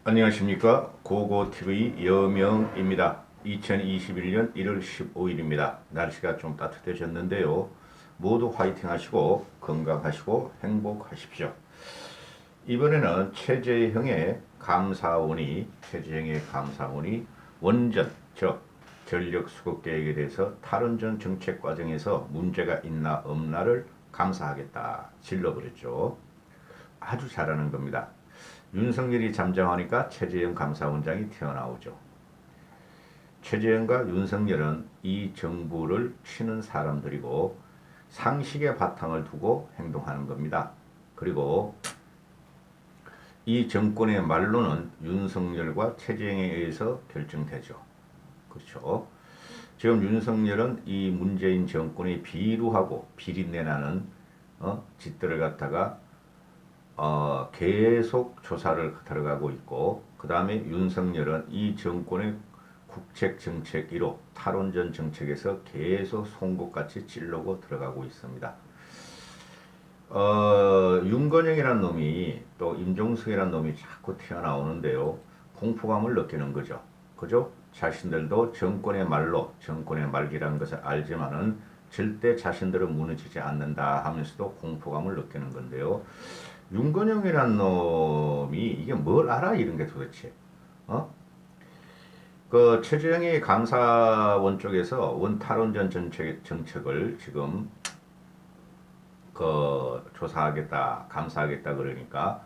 안녕하십니까. 고고TV 여명입니다. 2021년 1월 15일입니다. 날씨가 좀 따뜻해졌는데요. 모두 화이팅 하시고 건강하시고 행복하십시오. 이번에는 최재형의 감사원이 원전, 즉 전력 수급 계획에 대해서 탈원전 정책 과정에서 문제가 있나 없나를 감사하겠다 질러버렸죠. 아주 잘하는 겁니다. 윤석열이 잠잠하니까 최재형 감사원장이 튀어나오죠. 최재형과 윤석열은 이 정부를 치는 사람들이고 상식의 바탕을 두고 행동하는 겁니다. 그리고 이 정권의 말로는 윤석열과 최재형에 의해서 결정되죠. 그렇죠. 지금 윤석열은 이 문재인 정권의 비루하고 비린내나는 짓들을 갖다가 계속 조사를 들어가고 있고, 그 다음에 윤석열은 이 정권의 국책 정책 1호 탈원전 정책에서 계속 송곳같이 찌르고 들어가고 있습니다. 윤건영이라는 놈이 또 임종석이라는 놈이 자꾸 튀어나오는데요. 공포감을 느끼는 거죠. 그죠? 자신들도 정권의 말로 정권의 말기라는 것을 알지만은 절대 자신들은 무너지지 않는다 하면서도 공포감을 느끼는 건데요. 윤건영이란 놈이 이게 뭘 알아 이런 게 도대체 그 최재형이 감사원 쪽에서 원탈원전 정책을 지금 그 조사하겠다 감사하겠다 그러니까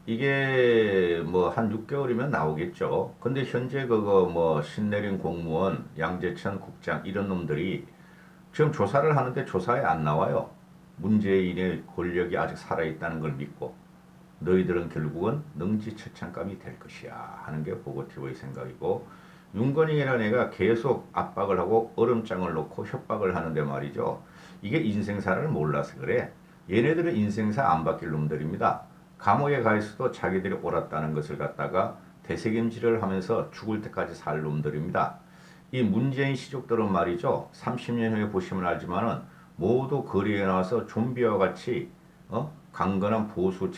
이게 뭐 한 6개월이면 나오겠죠. 근데 현재 그거 뭐 신내린 공무원 양재천 국장 이런 놈들이 지금 조사를 하는데 조사에 안 나와요. 문재인의 권력이 아직 살아있다는 걸 믿고 너희들은 결국은 능지처참감이 될 것이야 하는 게 보고티브의 생각이고, 윤건영이라는 애가 계속 압박을 하고 얼음장을 놓고 협박을 하는데 말이죠. 이게 인생사를 몰라서 그래. 얘네들은 인생사 안 바뀔 놈들입니다. 감옥에 가 있어도 자기들이 옳았다는 것을 갖다가 되새김질을 하면서 죽을 때까지 살 놈들입니다. 이 문재인 시족들은 말이죠. 30년 후에 보시면 알지만은 모두 거리에 나와서 좀비와 같이 강건한 보수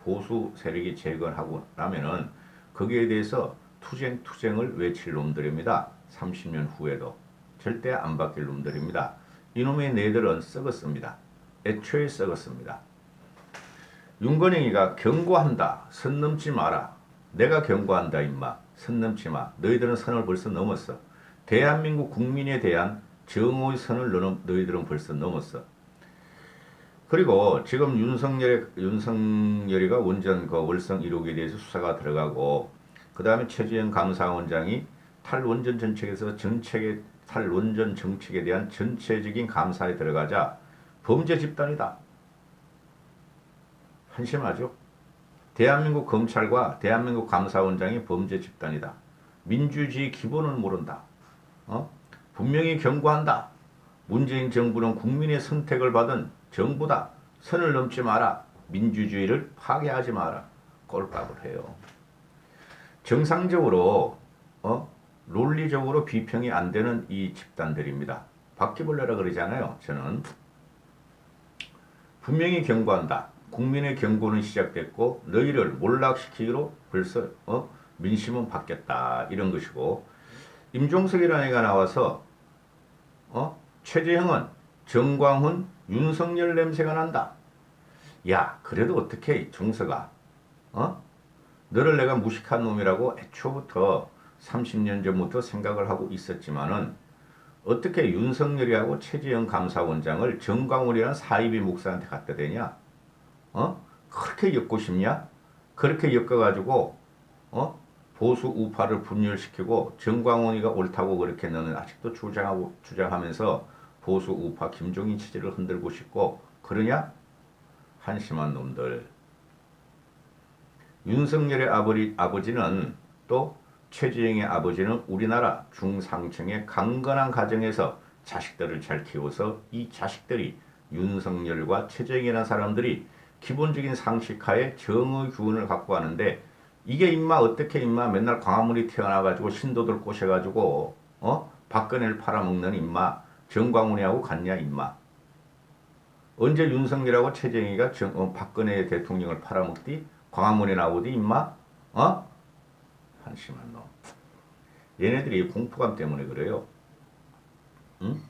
보수 세력이 재건하고 나면은 거기에 대해서 투쟁을 외칠 놈들입니다. 30년 후에도 절대 안 바뀔 놈들입니다. 이놈의 뇌들은 썩었습니다. 애초에 썩었습니다. 윤건영이가 경고한다. 선 넘지 마라. 내가 경고한다 임마. 선 넘지 마. 너희들은 선을 벌써 넘었어. 대한민국 국민에 대한 정오의 선을 너희들은 벌써 넘었어. 그리고 지금 윤석열이가 원전 그 월성 1호기에 대해서 수사가 들어가고, 그 다음에 최재형 감사원장이 탈원전 정책에 대한 전체적인 감사에 들어가자 범죄 집단이다. 한심하죠? 대한민국 검찰과 대한민국 감사원장이 범죄 집단이다. 민주주의 기본을 모른다. 분명히 경고한다. 문재인 정부는 국민의 선택을 받은 정부다. 선을 넘지 마라. 민주주의를 파괴하지 마라. 꼴값을 해요. 정상적으로 논리적으로 비평이 안 되는 이 집단들입니다. 바퀴벌레라 그러잖아요. 저는 분명히 경고한다. 국민의 경고는 시작됐고 너희를 몰락시키기로 벌써 민심은 바뀌었다. 이런 것이고, 임종석이라는 애가 나와서 최재형은 정광훈, 윤석열 냄새가 난다. 야, 그래도 어떻게 종석아? 너를 내가 무식한 놈이라고 애초부터 30년 전부터 생각을 하고 있었지만은 어떻게 윤석열이하고 최재형 감사원장을 정광훈이라는 사이비 목사한테 갖다 대냐? 그렇게 엮고 싶냐? 그렇게 엮어가지고 보수 우파를 분열시키고 정광훈이가 옳다고 그렇게 너는 아직도 주장하면서 보수 우파 김종인 체제를 흔들고 싶고 그러냐? 한심한 놈들. 윤석열의 아버지는 또 최재형의 아버지는 우리나라 중상층의 강건한 가정에서 자식들을 잘 키워서 이 자식들이 윤석열과 최재형이라는 사람들이 기본적인 상식하에 정의 교훈을 갖고 하는데, 이게 임마 어떻게 임마 맨날 광화문이 태어나가지고 신도들 꼬셔가지고 박근혜를 팔아먹는 임마 정광훈이하고 같냐 임마. 언제 윤석열하고 최재형이가 박근혜 대통령을 팔아먹디? 광화문에 나오디 임마? 어? 한심한 놈. 얘네들이 공포감 때문에 그래요. 응?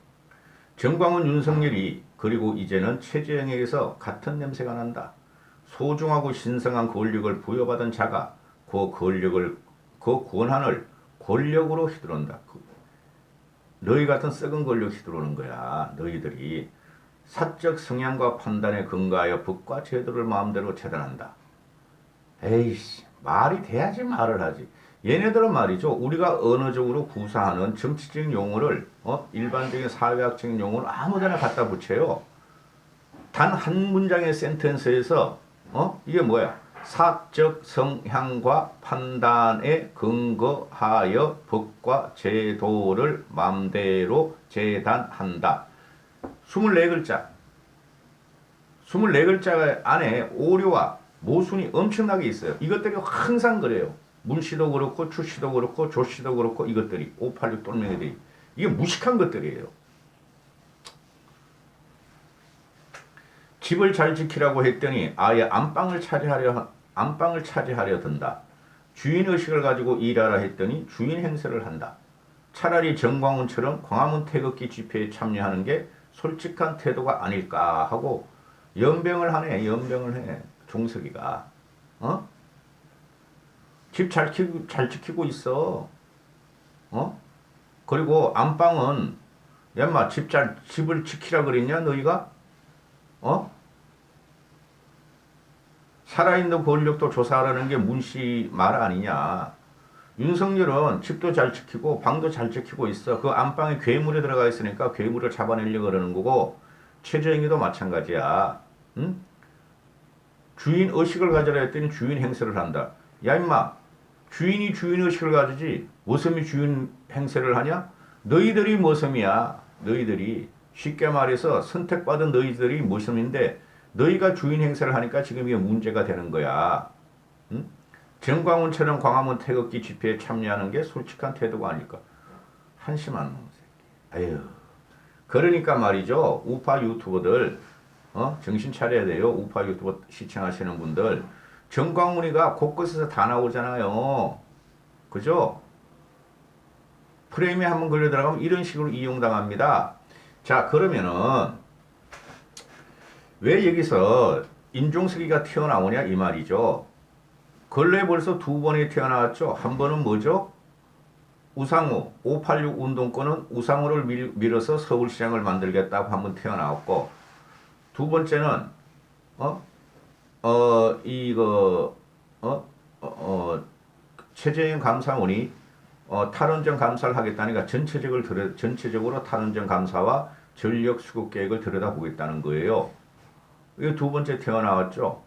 정광훈 윤석열이 그리고 이제는 최재형에게서 같은 냄새가 난다. 소중하고 신성한 권력을 부여받은 자가 그 권력을 그 권한을 권력으로 휘두른다. 너희 같은 썩은 권력 휘두르는 거야. 너희들이 사적 성향과 판단에 근거하여 법과 제도를 마음대로 재단한다. 에이씨, 말이 돼야지 말을 하지. 얘네들은 말이죠. 우리가 언어적으로 구사하는 정치적인 용어를 일반적인 사회학적인 용어를 아무데나 갖다 붙여요. 단 한 문장의 센텐스에서 이게 뭐야? 사적 성향과 판단에 근거하여 법과 제도를 마음대로 재단한다. 24글자. 24글자 안에 오류와 모순이 엄청나게 있어요. 이것들이 항상 그래요. 문씨도 그렇고 추씨도 그렇고 조씨도 그렇고 이것들이 586 똘맹이들이 이게 무식한 것들이에요. 집을 잘 지키라고 했더니 아예 안방을 차지하려 든다. 주인의식을 가지고 일하라 했더니 주인 행세를 한다. 차라리 정광훈처럼 광화문 태극기 집회에 참여하는 게 솔직한 태도가 아닐까 하고 연병을 하네. 연병을 해. 종석이가. 집 잘 지키고 있어. 그리고 안방은 얌마 집을 지키라 그랬냐 너희가? 살아있는 권력도 조사하라는 게 문씨 말 아니냐. 윤석열은 집도 잘 지키고 방도 잘 지키고 있어. 그 안방에 괴물이 들어가 있으니까 괴물을 잡아내려고 그러는 거고 최재형이도 마찬가지야. 응? 주인 의식을 가져라 했더니 주인 행세를 한다. 야 임마, 주인이 주인 의식을 가지지 모섬이 주인 행세를 하냐? 너희들이 모섬이야. 너희들이. 쉽게 말해서 선택받은 너희들이 모섬인데 너희가 주인 행세를 하니까 지금 이게 문제가 되는 거야. 응? 정광훈처럼 광화문 태극기 집회에 참여하는 게 솔직한 태도가 아닐까. 한심한 놈 새끼. 아유. 그러니까 말이죠. 우파 유튜버들 정신 차려야 돼요. 우파 유튜버 시청하시는 분들. 정광훈이가 곳곳에서 다 나오잖아요. 그죠? 프레임에 한번 걸려 들어가면 이런 식으로 이용당합니다. 자, 그러면은 왜 여기서 인종석이가 튀어나오냐 이 말이죠. 근래 벌써 두 번이 튀어나왔죠. 한 번은 뭐죠? 우상호, 586 운동권은 우상호를 밀어서 서울시장을 만들겠다고 한 번 튀어나왔고, 두 번째는 최재형 감사원이 탈원전 감사를 하겠다니까 전체적으로 탈원전 감사와 전력 수급 계획을 들여다보겠다는 거예요. 이게 두 번째 튀어나왔죠.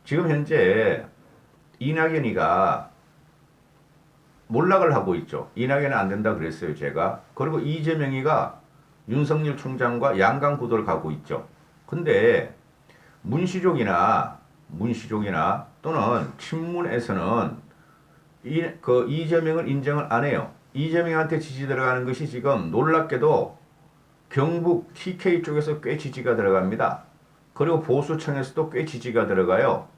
지금 현재 이낙연이가 몰락을 하고 있죠. 이낙연은 안 된다 그랬어요, 제가. 그리고 이재명이가 윤석열 총장과 양강 구도를 가고 있죠. 근데 문시족이나 또는 친문에서는 이재명을 인정을 안 해요. 이재명한테 지지 들어가는 것이 지금 놀랍게도 경북 TK 쪽에서 꽤 지지가 들어갑니다. 그리고 보수층에서도 꽤 지지가 들어가요.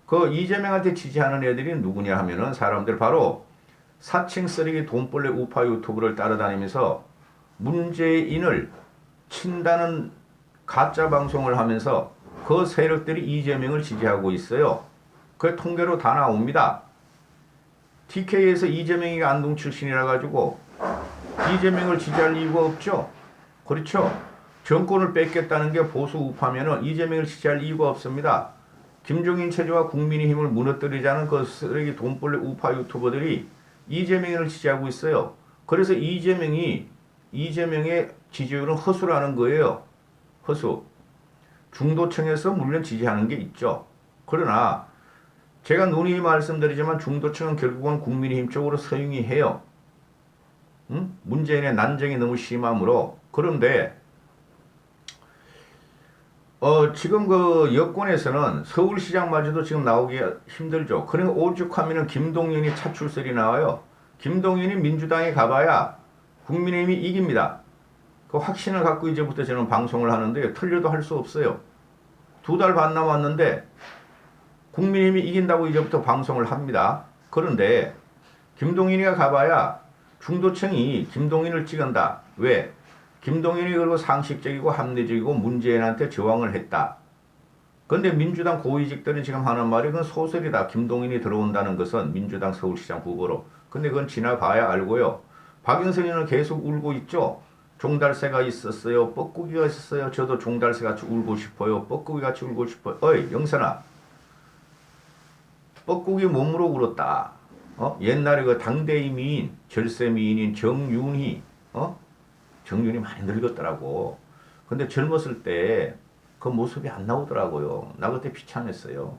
그 이재명한테 지지하는 애들이 누구냐 하면은 사람들 바로 사칭 쓰레기 돈벌레 우파 유튜브를 따라다니면서 문재인을 친다는 가짜 방송을 하면서 그 세력들이 이재명을 지지하고 있어요. 그 통계로 다 나옵니다. TK에서 이재명이 안동 출신이라 가지고 이재명을 지지할 이유가 없죠. 그렇죠. 정권을 뺏겠다는 게 보수 우파면은 이재명을 지지할 이유가 없습니다. 김종인 체제와 국민의힘을 무너뜨리자는 그 쓰레기 돈벌레 우파 유튜버들이 이재명을 지지하고 있어요. 그래서 이재명의 지지율은 허수라는 거예요. 허수. 중도층에서 물론 지지하는 게 있죠. 그러나 제가 누누이 말씀드리지만 중도층은 결국은 국민의힘 쪽으로 서용이 해요. 응? 문재인의 난정이 너무 심하므로. 그런데 지금 그 여권에서는 서울시장마저도 지금 나오기 힘들죠. 그러니까 오죽하면은 김동연이 차출설이 나와요. 김동연이 민주당에 가봐야 국민의힘이 이깁니다. 그 확신을 갖고 이제부터 저는 방송을 하는데 틀려도 할 수 없어요. 2달 반 남았는데 국민의힘이 이긴다고 이제부터 방송을 합니다. 그런데 김동인이가 가봐야 중도층이 김동인을 찍은다. 왜? 김동인이 그리고 상식적이고 합리적이고 문재인한테 저항을 했다. 근데 민주당 고위직들이 지금 하는 말이 그건 소설이다. 김동인이 들어온다는 것은 민주당 서울시장 후보로. 근데 그건 지나봐야 알고요. 박영선이는 계속 울고 있죠. 종달새가 있었어요. 뻐꾸기가 있었어요. 저도 종달새같이 울고 싶어요. 뻐꾸기같이 울고 싶어요. 어이 영선아. 뻐꾸기 몸으로 울었다. 옛날에 그 당대의 미인, 절세 미인인 정윤희, 정윤이 많이 늙었더라고. 근데 젊었을 때 그 모습이 안 나오더라고요. 나 그때 비참했어요.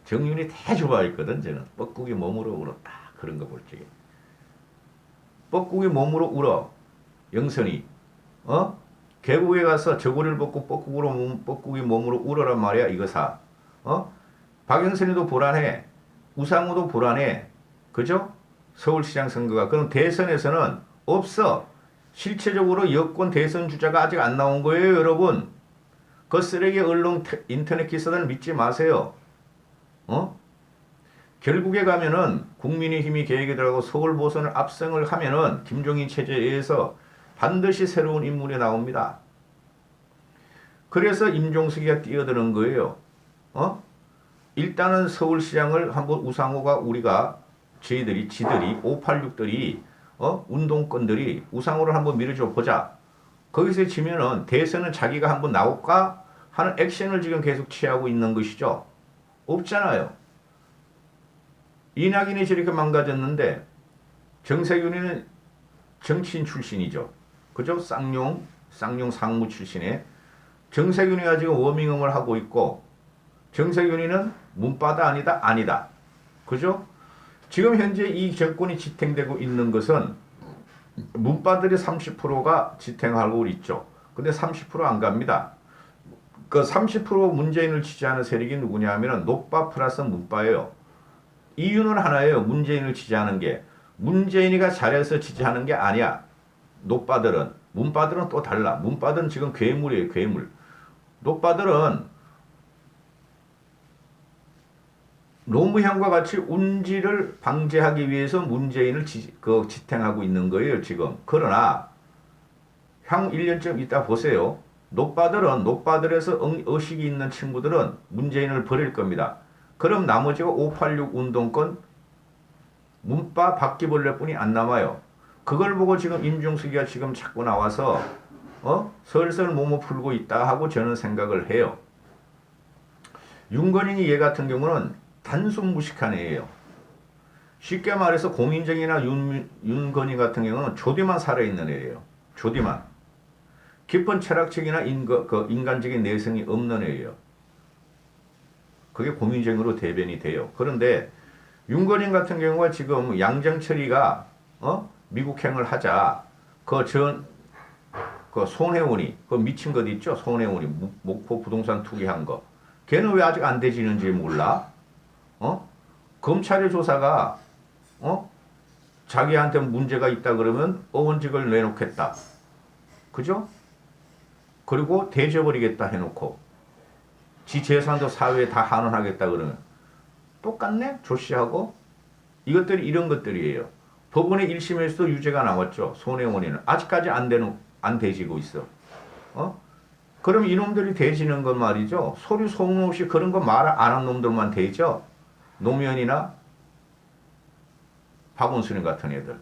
정윤이 대 좋아했거든, 저는. 뻐꾸기 몸으로 울었다. 그런 거 볼 적에. 뻐꾸기 몸으로 울어. 영선이. 계곡에 가서 저고리를 벗고 뻐꾸기 몸으로 울어란 말이야, 이거사. 박영선이도 불안해. 우상호도 불안해. 그죠? 서울시장 선거가. 그럼 대선에서는 없어. 실체적으로 여권 대선 주자가 아직 안 나온 거예요, 여러분. 그 쓰레기 언론 인터넷 기사들 믿지 마세요. 결국에 가면은 국민의힘이 계획에 들어가고 서울 보선을 압승을 하면은 김종인 체제에 의해서 반드시 새로운 인물이 나옵니다. 그래서 임종석이가 뛰어드는 거예요. 일단은 서울시장을 한번 우상호가 우리가 지들이 586들이 운동권들이 우상호를 한번 밀어줘 보자. 거기서 지면은 대선은 자기가 한번 나올까 하는 액션을 지금 계속 취하고 있는 것이죠. 없잖아요. 이낙연이 저렇게 망가졌는데 정세균이는 정치인 출신이죠. 그죠? 쌍용 상무 출신에 정세균이가 지금 워밍업을 하고 있고 정세균이는 문바다 아니다 아니다. 그죠? 지금 현재 이 정권이 지탱되고 있는 것은 문바들이 30%가 지탱하고 있죠. 근데 30%안 갑니다. 그 30% 문재인을 지지하는 세력이 누구냐 하면 노빠 플러스 문바예요. 이유는 하나예요. 문재인을 지지하는 게. 문재인이가 잘해서 지지하는 게 아니야. 노빠들은. 문바들은 또 달라. 문바들은 지금 괴물이에요. 괴물. 노빠들은 노무현과 같이 운지를 방지하기 위해서 문재인을 지탱하고 있는 거예요, 지금. 그러나, 향 1년쯤 있다 보세요. 노빠들에서 의식이 있는 친구들은 문재인을 버릴 겁니다. 그럼 나머지가 586 운동권, 문바 바퀴벌레뿐이 안 남아요. 그걸 보고 지금 임종석이가 지금 자꾸 나와서, 슬슬 몸을 풀고 있다 하고 저는 생각을 해요. 윤건인이 얘 같은 경우는 단순 무식한 애예요. 쉽게 말해서 공인정이나 윤건희 같은 경우는 조디만 살아있는 애예요. 조디만. 깊은 철학적이나 인간적인 내성이 없는 애예요. 그게 공인정으로 대변이 돼요. 그런데 윤건희 같은 경우가 지금 양정철이가 미국행을 하자 그 손혜원이 그 미친 것 있죠. 손혜원이 목포 부동산 투기한 거. 걔는 왜 아직 안 되지는지 몰라? 검찰의 조사가 자기한테 문제가 있다 그러면 의원직을 내놓겠다. 그죠? 그리고 대져버리겠다 해놓고 지 재산도 사회에 다 환원하겠다 그러면 똑같네? 조씨하고 이것들이 이런 것들이에요. 법원의 1심에서도 유죄가 나왔죠. 손혜원이는 아직까지 안 되지고 있어. 그럼 이놈들이 되지는 건 말이죠. 소리 소문 없이 그런 거 말 안 한 놈들만 되죠. 노무현이나 박원순 같은 애들.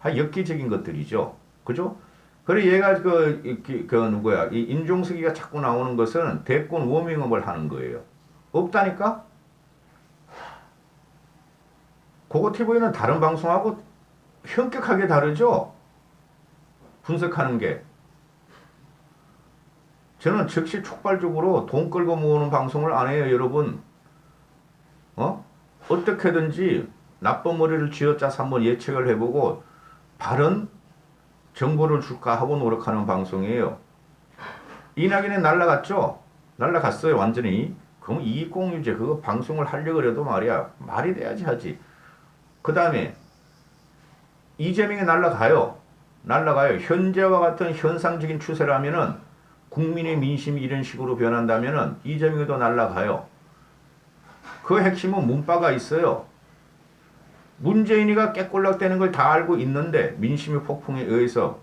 엽기적인 것들이죠. 그죠? 그래 얘가 누구야? 이 임종석이가 자꾸 나오는 것은 대권 워밍업을 하는 거예요. 없다니까? 고고TV는 다른 방송하고 현격하게 다르죠? 분석하는 게. 저는 즉시 촉발적으로 돈 끌고 모으는 방송을 안 해요, 여러분. 어떻게든지 나쁜 머리를 쥐어짜서 한번 예측을 해보고 바른 정보를 줄까 하고 노력하는 방송이에요. 이낙연이 날라갔죠? 날라갔어요, 완전히. 그럼 이익공유제 그거 방송을 하려고 해도 말이야. 말이 돼야지 하지. 그 다음에 이재명이 날라가요. 현재와 같은 현상적인 추세라면은 국민의 민심이 이런 식으로 변한다면은 이재명이도 날라가요. 그 핵심은 문바가 있어요. 문재인이가 깨꼴락대는 걸 다 알고 있는데 민심의 폭풍에 의해서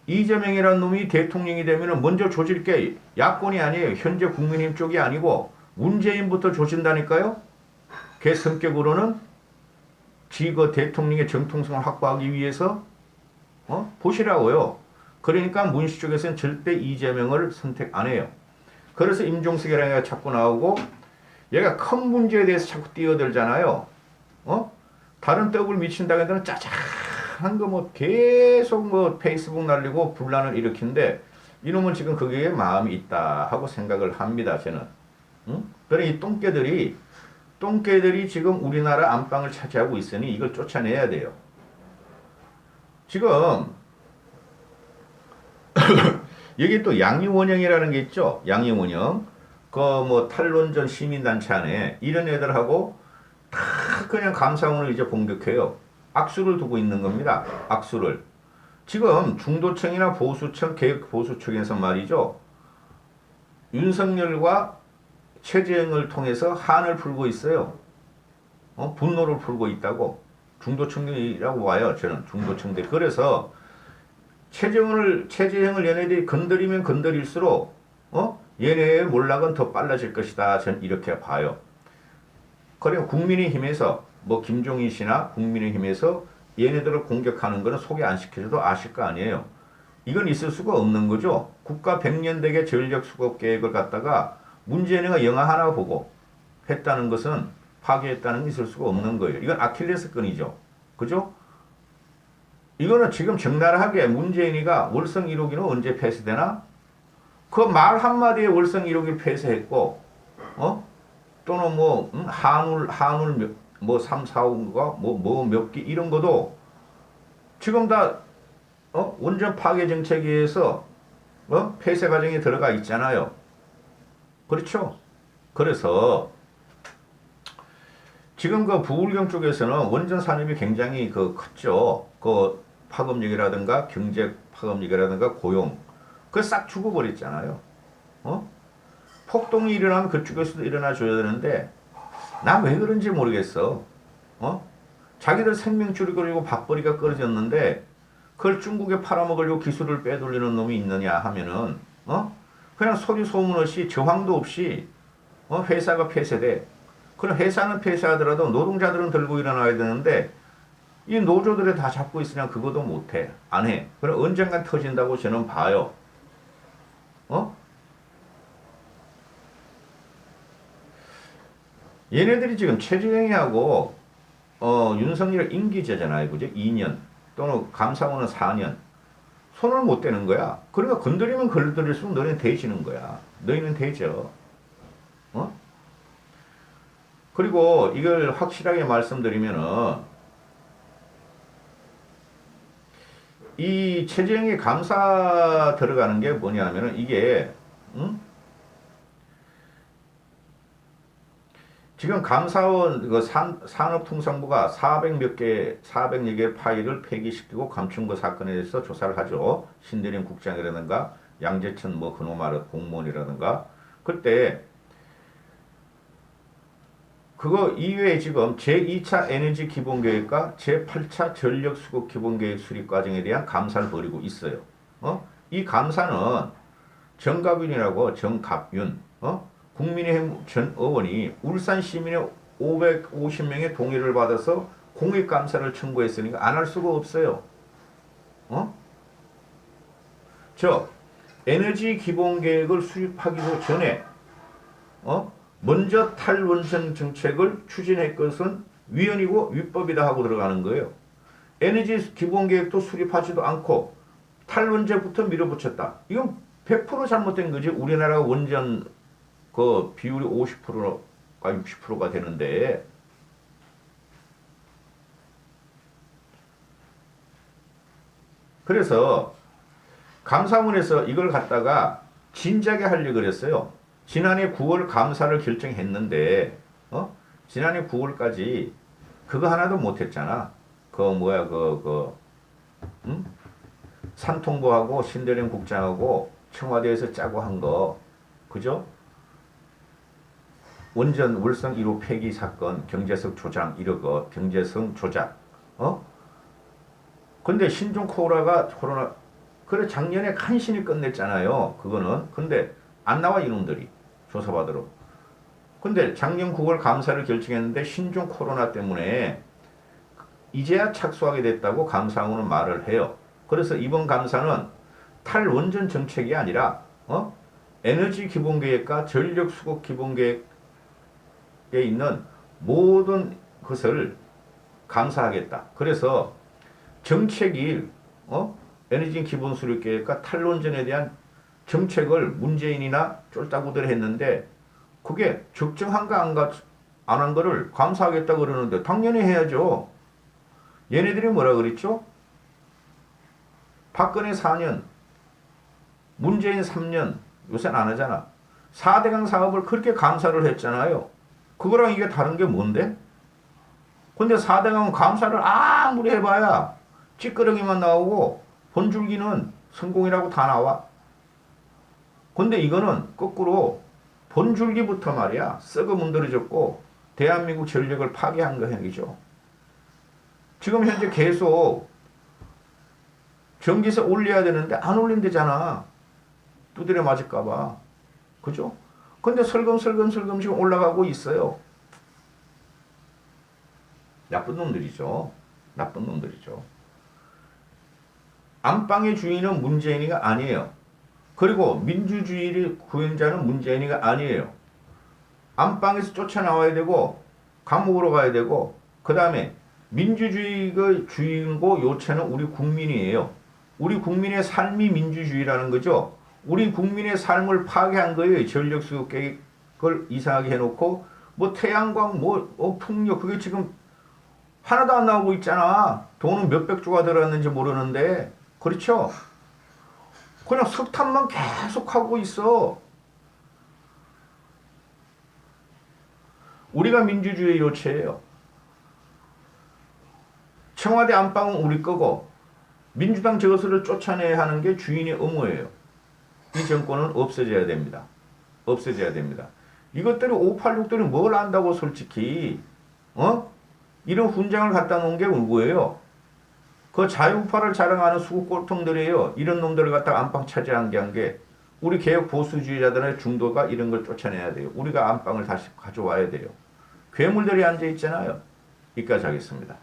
이재명이라는 놈이 대통령이 되면 먼저 조질 게 야권이 아니에요. 현재 국민의힘 쪽이 아니고 문재인부터 조진다니까요. 걔 성격으로는 지그 대통령의 정통성을 확보하기 위해서 보시라고요. 그러니까 문씨 쪽에서는 절대 이재명을 선택 안 해요. 그래서 임종석이라는 애가 자꾸 나오고 얘가 큰 문제에 대해서 자꾸 뛰어들잖아요. 다른 떡을 미친다고 해도 짜잘한 거 뭐 계속 뭐 페이스북 날리고 분란을 일으키는데 이놈은 지금 거기에 마음이 있다 하고 생각을 합니다. 저는. 그래 이 똥개들이 지금 우리나라 안방을 차지하고 있으니 이걸 쫓아내야 돼요. 지금 여기 또 양이원영이라는 게 있죠. 양이원영. 그 뭐 탈론전 시민단체 안에 이런 애들하고 다 그냥 감사원을 이제 공격해요. 악수를 두고 있는 겁니다. 악수를. 지금 중도층이나 보수층, 개혁보수층에서 말이죠. 윤석열과 최재형을 통해서 한을 풀고 있어요. 분노를 풀고 있다고. 중도층이라고 봐요. 저는 중도층들. 그래서 최재형을 얘네들이 건드리면 건드릴수록 얘네의 몰락은 더 빨라질 것이다. 저는 이렇게 봐요. 그리고 국민의힘에서 뭐 김종인 씨나 국민의힘에서 얘네들을 공격하는 거는 소개 안 시켜줘도 아실 거 아니에요. 이건 있을 수가 없는 거죠. 국가 100년대계 전력 수급 계획을 갖다가 문재인이가 영화 하나 보고 했다는 것은 파괴했다는 게 있을 수가 없는 거예요. 이건 아킬레스건이죠. 그죠? 이거는 지금 적나라하게 문재인이가 월성 1호기는 언제 폐쇄되나? 그 말 한마디에 월성 1호기를 폐쇄했고, 또는 뭐, 한울 뭐 3, 4, 5가 뭐 몇 개 이런 것도 지금 다, 원전 파괴 정책에 의해서, 폐쇄 과정에 들어가 있잖아요. 그렇죠? 그래서, 지금 그 부울경 쪽에서는 원전 산업이 굉장히 컸죠. 그 파급력이라든가 경제 파급력이라든가 고용. 그거 싹 죽어버렸잖아요. 폭동이 일어나면 그쪽에서도 일어나 줘야 되는데, 나 왜 그런지 모르겠어. 자기들 생명줄이 그리고 밥벌이가 끊어졌는데, 그걸 중국에 팔아먹으려고 기술을 빼돌리는 놈이 있느냐 하면은, 그냥 소리 소문 없이 저항도 없이, 회사가 폐쇄돼. 그럼 회사는 폐쇄하더라도 노동자들은 들고 일어나야 되는데, 이 노조들이 다 잡고 있으냐 그것도 못해. 안 해. 그럼 언젠간 터진다고 저는 봐요. 얘네들이 지금 최재형이하고 윤석열 임기제잖아요. 그죠? 2년 또는 감사원은 4년. 손을 못 대는 거야. 그러니까 건드리면 건드릴수록 너희는 대지는 거야. 너희는 대죠. 그리고 이걸 확실하게 말씀드리면은 이 최재형이 감사 들어가는 게 뭐냐면은 이게 지금 감사원 산업통상부가 400여 개 파일을 폐기시키고 감춘 거 사건에 대해서 조사를 하죠. 신대림 국장이라든가 양재천 뭐 그놈의 공무원이라든가 그때 그거 이외에 지금 제2차 에너지 기본계획과 제8차 전력수급 기본계획 수립 과정에 대한 감사를 벌이고 있어요. 이 감사는 정갑윤이라고 정갑윤, 국민의힘 전 의원이 울산 시민의 550명의 동의를 받아서 공익감사를 청구했으니까 안 할 수가 없어요. 에너지 기본계획을 수립하기도 전에, 먼저 탈원전 정책을 추진할 것은 위헌이고 위법이다 하고 들어가는 거예요. 에너지 기본계획도 수립하지도 않고 탈원전부터 밀어붙였다. 이건 100% 잘못된 거지. 우리나라 원전 그 비율이 50%가 60%가 되는데 그래서 감사원에서 이걸 갖다가 진작에 하려고 그랬어요. 지난해 9월 감사를 결정했는데 지난해 9월까지 그거 하나도 못했잖아. 산통부하고 신대림 국장하고 청와대에서 짜고 한 거, 그죠? 원전 월성 1호 폐기 사건, 경제성 조장 이러고 경제성 조작. 근데 신종 코로나 그래 작년에 간신히 끝냈잖아요. 그거는. 근데 안 나와 이놈들이 조사받으러. 근데 작년 9월 감사를 결정했는데 신종 코로나 때문에 이제야 착수하게 됐다고 감사원은 말을 해요. 그래서 이번 감사는 탈원전 정책이 아니라 에너지 기본계획과 전력 수급 기본계획에 있는 모든 것을 감사하겠다. 그래서 정책이 에너지 기본 수립 계획과 탈원전에 대한 정책을 문재인이나 쫄따구들 했는데 그게 적정한가 안 한 거를 감사하겠다 그러는데 당연히 해야죠. 얘네들이 뭐라 그랬죠? 박근혜 4년, 문재인 3년, 요새는 안 하잖아. 4대강 사업을 그렇게 감사를 했잖아요. 그거랑 이게 다른 게 뭔데? 근데 4대강은 감사를 아무리 해봐야 찌끄러기만 나오고 본줄기는 성공이라고 다 나와. 근데 이거는 거꾸로 본줄기부터 말이야 썩어 문드러졌고 대한민국 전력을 파괴한 거 행위죠. 지금 현재 계속 전기세 올려야 되는데 안 올린대잖아. 두드려 맞을까봐. 그죠? 근데 설금설금 지금 올라가고 있어요. 나쁜 놈들이죠. 나쁜 놈들이죠. 안방의 주인은 문재인이가 아니에요. 그리고 민주주의의 구현자는 문재인이가 아니에요. 안방에서 쫓아나와야 되고 감옥으로 가야 되고 그 다음에 민주주의의 주인공 요체는 우리 국민이에요. 우리 국민의 삶이 민주주의라는 거죠. 우리 국민의 삶을 파괴한 거예요. 전력수급 계획을 이상하게 해놓고 뭐 태양광 풍력 그게 지금 하나도 안 나오고 있잖아. 돈은 몇백 조가 들어갔는지 모르는데 그렇죠? 그냥 석탄만 계속 하고 있어. 우리가 민주주의 요체예요. 청와대 안방은 우리 거고 민주당 저것을 쫓아내야 하는 게 주인의 의무예요. 이 정권은 없어져야 됩니다. 없어져야 됩니다. 이것들이 586들이 뭘 안다고 솔직히 이런 훈장을 갖다 놓은 게 누구예요? 그 자유우파를 자랑하는 수구 꼴통들이에요. 이런 놈들을 갖다가 안방 차지한 게 우리 개혁 보수주의자들의 중도가 이런 걸 쫓아내야 돼요. 우리가 안방을 다시 가져와야 돼요. 괴물들이 앉아 있잖아요. 여기까지 하겠습니다.